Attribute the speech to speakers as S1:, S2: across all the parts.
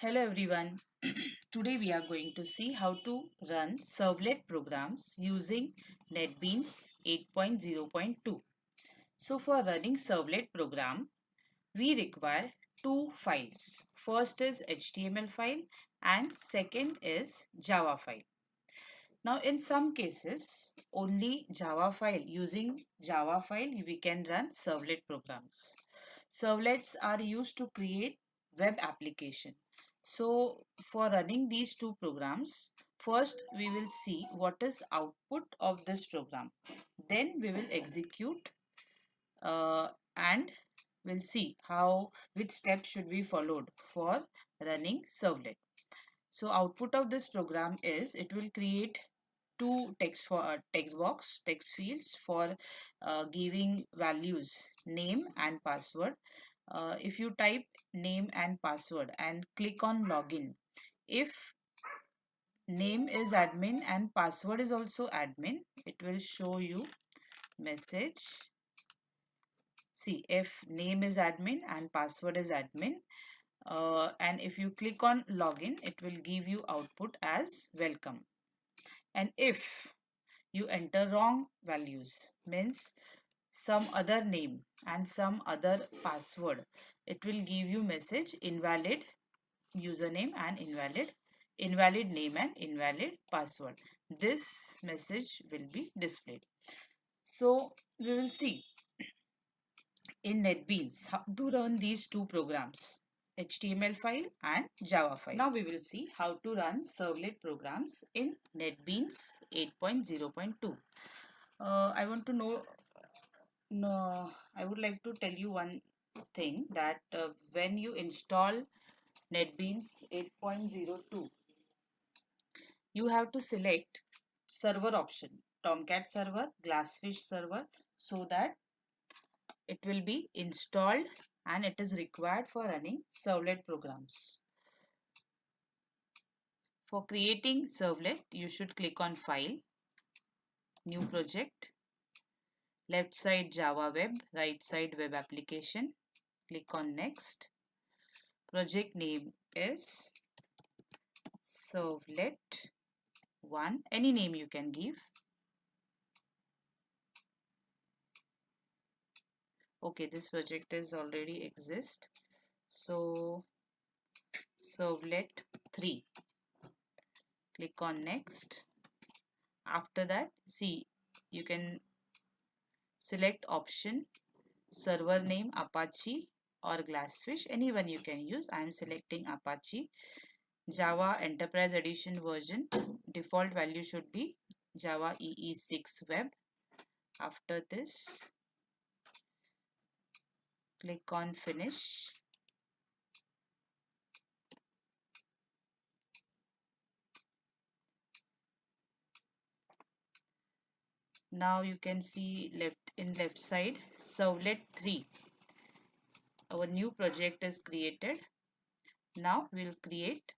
S1: Hello everyone. Today we are going to see how to run servlet programs using NetBeans 8.0.2. So for running servlet program, we require two files. First is HTML file and second is Java file. Now in some cases, only Java file, using Java file we can run servlet programs. Servlets are used to create web application. So for running these two programs, first we will see what is output of this program. Then we will execute and we'll see which steps should be followed for running servlet. So output of this program is it will create two text fields for giving values name and password. If you type name and password and click on login, if name is admin and password is also admin, it will show you message. See, if name is admin and password is admin, and if you click on login, it will give you output as welcome. And if you enter wrong values, means some other name and some other password, it will give you message invalid username and invalid name and invalid password. This message will be displayed. So we will see in NetBeans how to run these two programs, HTML file and Java file. Now we will see how to run servlet programs in NetBeans 8.0.2. I want to know, I would like to tell you one thing that when you install NetBeans 8.02, you have to select server option, Tomcat server, Glassfish server, so that it will be installed and it is required for running servlet programs. For creating servlet, you should click on File, New Project, left side Java Web, right side Web Application. Click on Next. Project name is Servlet 1. Any name you can give. Okay, this project is already exist. So Servlet 3. Click on Next. After that, see, you can select option server name Apache or Glassfish, anyone you can use. I am selecting Apache. Java Enterprise Edition version, default value should be Java EE6 Web. After this, click on Finish. Now you can see left side Servlet 3. Our new project is created. Now we'll create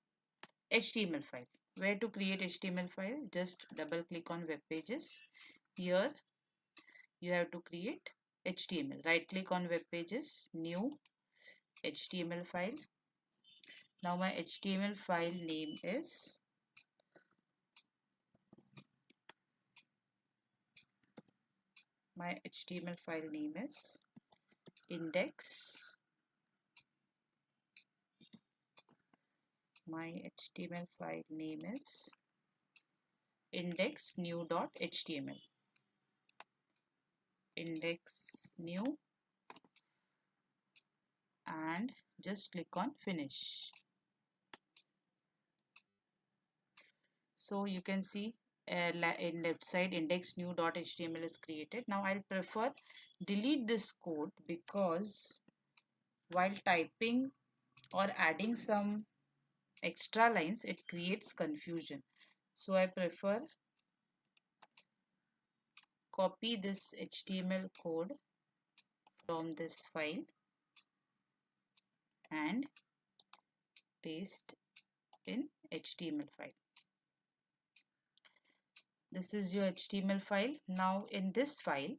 S1: HTML file. Where to create HTML file? Just double click on web pages. Here you have to create HTML. Right click on web pages, new HTML file. Now my HTML file name is index. My HTML file name is index new.html. Index new, and just click on Finish. So you can see in left side index new.html is created. Now I'll prefer delete this code because while typing or adding some extra lines, it creates confusion. So I prefer copy this HTML code from this file and paste in HTML file. This is your HTML file. Now in this file,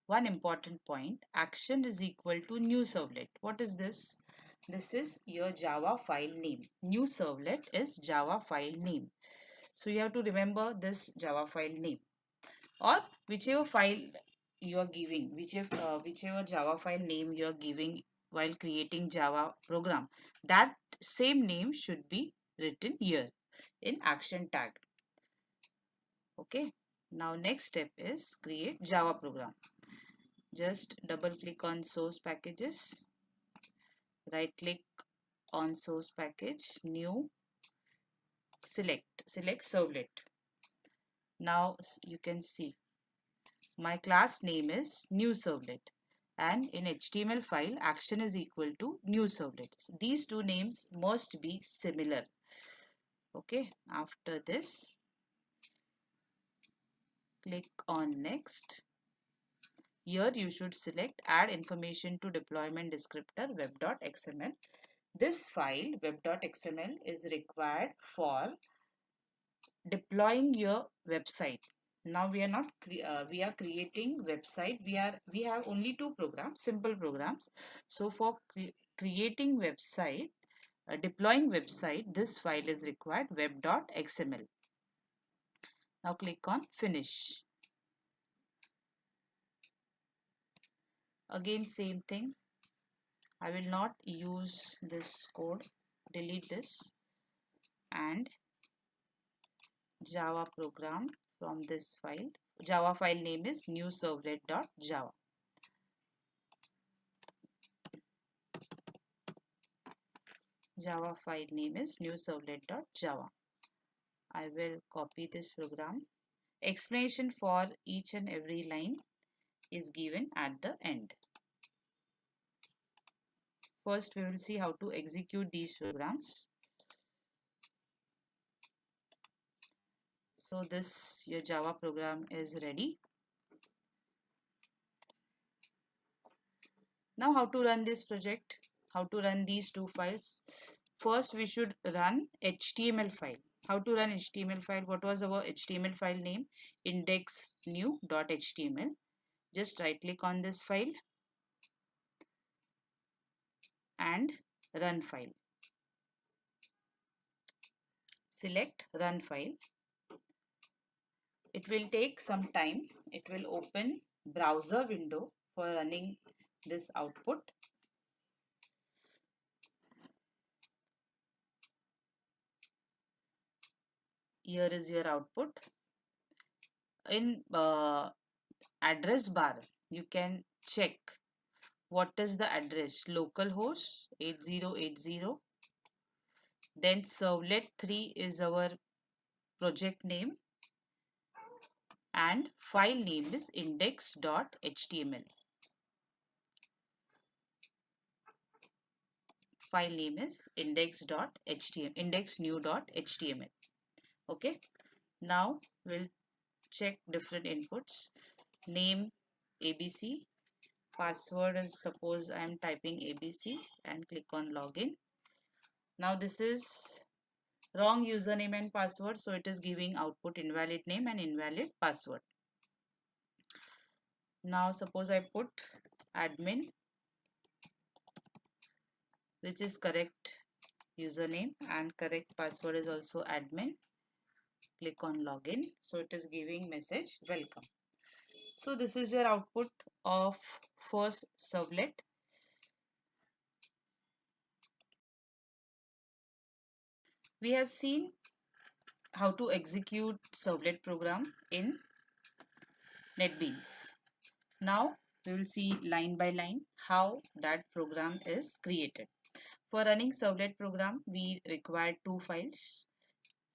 S1: one important point, action is equal to new servlet. What is this? This is your Java file name. New servlet is Java file name. So you have to remember this Java file name, or whichever file you are giving, whichever Java file name you are giving while creating Java program, that same name should be written here in action tag. Okay. Now next step is create Java program. Just double click on source packages, right click on source package, new, select servlet. Now you can see my class name is new servlet, and in HTML file action is equal to new servlet. These two names must be similar. Okay, after this click on next. Here you should select add information to deployment descriptor web.xml. This file web.xml is required for deploying your website. Now we are not we are creating website. We have only two programs, simple programs. So for creating website, deploying website, this file is required, web.xml. Now click on finish. Again same thing. I will not use this code. Delete this and Java program from this file. Java file name is new servlet.java. Java file name is new servlet.java. I will copy this program. Explanation for each and every line is given at the end. First, we will see how to execute these programs. So this, your Java program is ready. Now how to run this project? How to run these two files? First, we should run HTML file. How to run HTML file? What was our HTML file name? Indexnew.html. Just right click on this file and run file. Select run file. It will take some time. It will open browser window for running this output. Here is your output. In address bar, you can check what is the address. Localhost 8080. Then servlet 3 is our project name and file name is index.html. File name is index.html, indexnew.html. Okay. Now we'll check different inputs. Name ABC. Password is, suppose I am typing ABC and click on login. Now this is wrong username and password, so it is giving output invalid name and invalid password. Now suppose I put admin, which is correct username, and correct password is also admin. Click on login, so it is giving message welcome. So this is your output of first servlet. We have seen how to execute servlet program in NetBeans. Now we will see line by line how that program is created. For running servlet program, we require two files.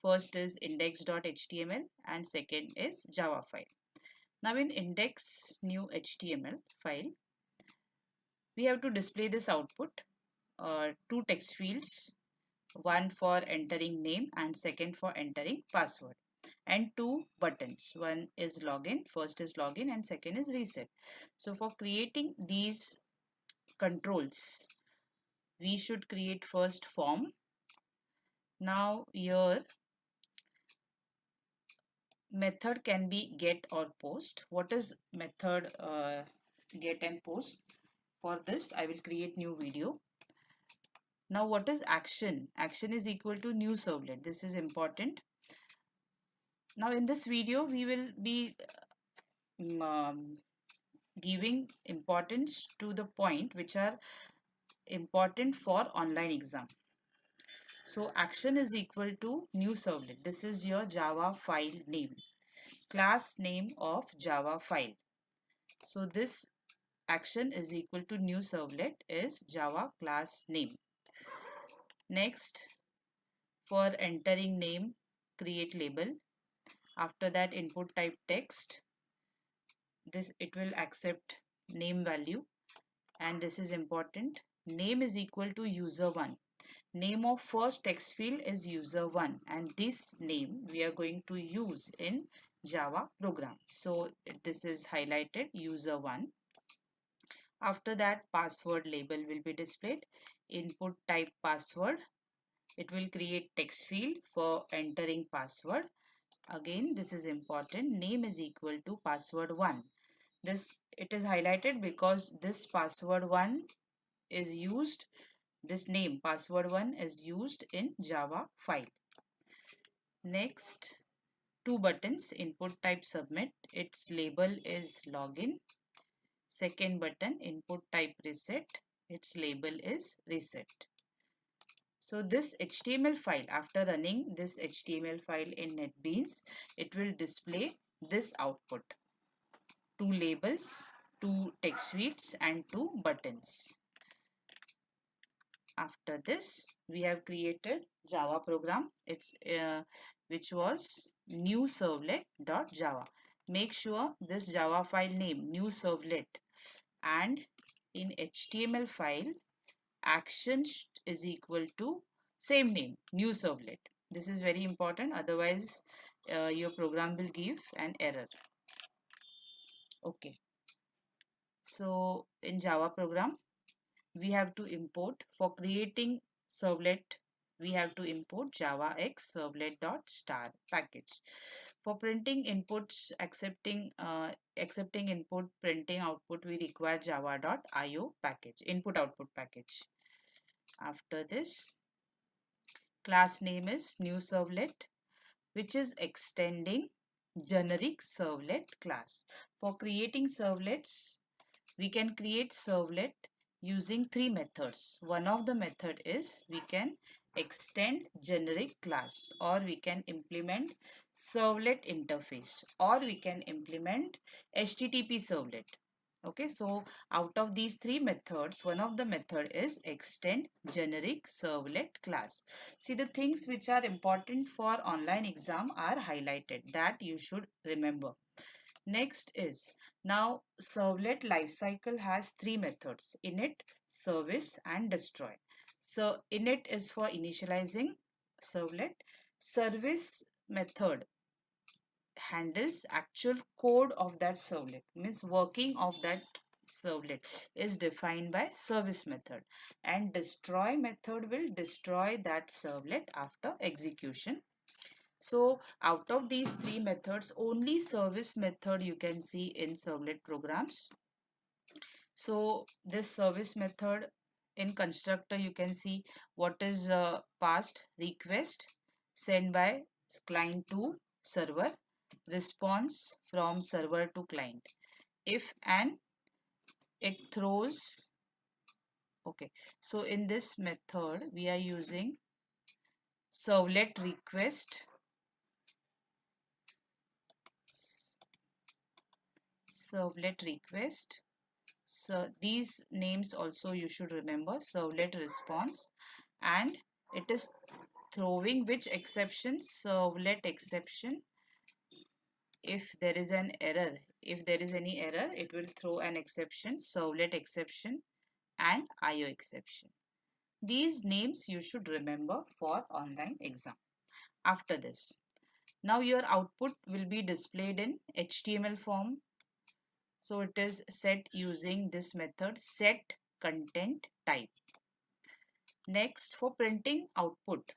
S1: First is index.html and second is Java file. Now in index new HTML file, we have to display this output, two text fields, one for entering name and second for entering password, and two buttons. One is login, first is login and second is reset. So for creating these controls, we should create first form. Now here method can be get or post. What is method get and post? For this I will create new video. Now what is action? Action is equal to new servlet. This is important. Now in this video we will be giving importance to the point which are important for online exam. So action is equal to new servlet. This is your Java file name, class name of Java file. So this action is equal to new servlet is Java class name. Next, for entering name, create label. After that, input type text. This it will accept name value, and this is important. Name is equal to user1. Name of first text field is user1, and this name we are going to use in Java program. So this is highlighted user1. After that, password label will be displayed. Input type password. It will create text field for entering password. Again, this is important. Name is equal to password1. This it is highlighted because this password1 is used. This name password1 is used in Java file. Next, two buttons. Input type submit. Its label is login. Second button, input type reset. Its label is reset. So this HTML file, after running this HTML file in NetBeans, it will display this output. Two labels, two text fields and two buttons. After this, we have created Java program. It's which was new servlet.java. Make sure this Java file name new servlet, and in HTML file action is equal to same name new servlet. This is very important, otherwise your program will give an error. Okay, so in Java program we have to import, for creating servlet we have to import javax servlet.star package. For printing inputs, accepting input, printing output, we require java.io package, input output package. After this, class name is new servlet, which is extending generic servlet class. For creating servlets, we can create servlet using three methods. One of the method is we can extend generic class, or we can implement servlet interface, or we can implement HTTP servlet. Okay, so out of these three methods, one of the method is extend generic servlet class. See, the things which are important for online exam are highlighted, that you should remember. Next is, now Servlet Lifecycle has three methods: init, service and destroy. So init is for initializing servlet. Service method handles actual code of that servlet, means working of that servlet is defined by service method, and destroy method will destroy that servlet after execution. So out of these three methods, only service method you can see in servlet programs. So this service method in constructor, you can see what is passed: request sent by client to server, response from server to client. If and it throws. Okay, so in this method we are using servlet request, so these names also you should remember: servlet response, and it is throwing which exception? Servlet exception. If there is an error, if there is any error, it will throw an exception, servlet exception and IO exception. These names you should remember for online exam. After this, now your output will be displayed in HTML form. So it is set using this method, set content type. Next, for printing output,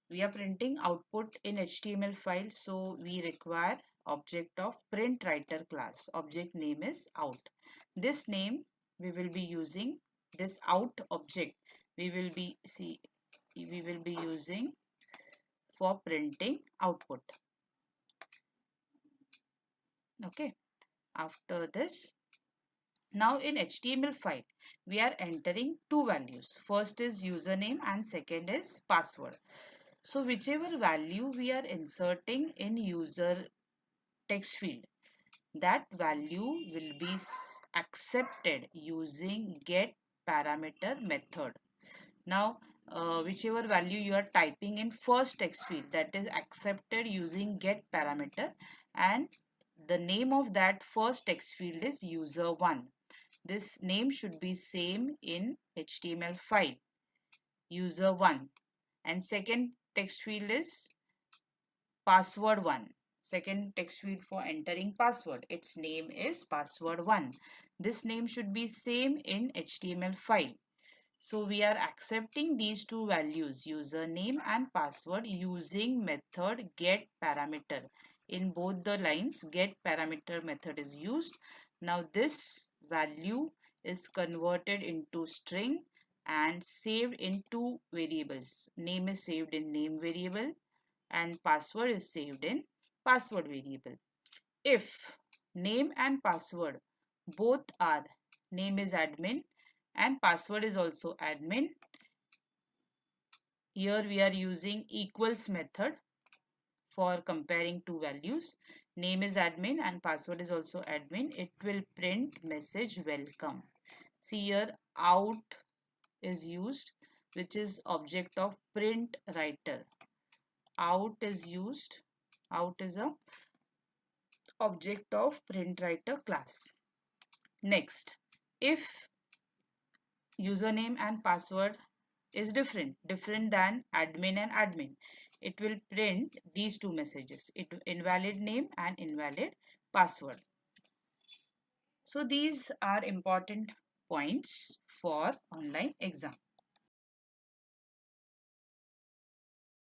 S1: we are printing output in HTML file, so we require object of print writer class. Object name is out. This name we will be using, this out object we will be using for printing output. Okay, after this, now in HTML file we are entering two values. First is username and second is password. So whichever value we are inserting in user text field, that value will be accepted using get parameter method. Now whichever value you are typing in first text field, that is accepted using get parameter, and the name of that first text field is user1. This name should be same in HTML file, user1, and second text field is password1. Second text field for entering password, its name is password1. This name should be same in HTML file. So we are accepting these two values, username and password, using method get parameter. In both the lines, get parameter method is used. Now this value is converted into string and saved in two variables. Name is saved in name variable and password is saved in password variable. If name and password both are, name is admin and password is also admin, here we are using equals method for comparing two values. Name is admin and password is also admin. It will print message welcome. See here, out is used, which is object of print writer. Out is used. Out is a object of print writer class. Next, if username and password is different than admin and admin, it will print these two messages, invalid name and invalid password. So these are important points for online exam.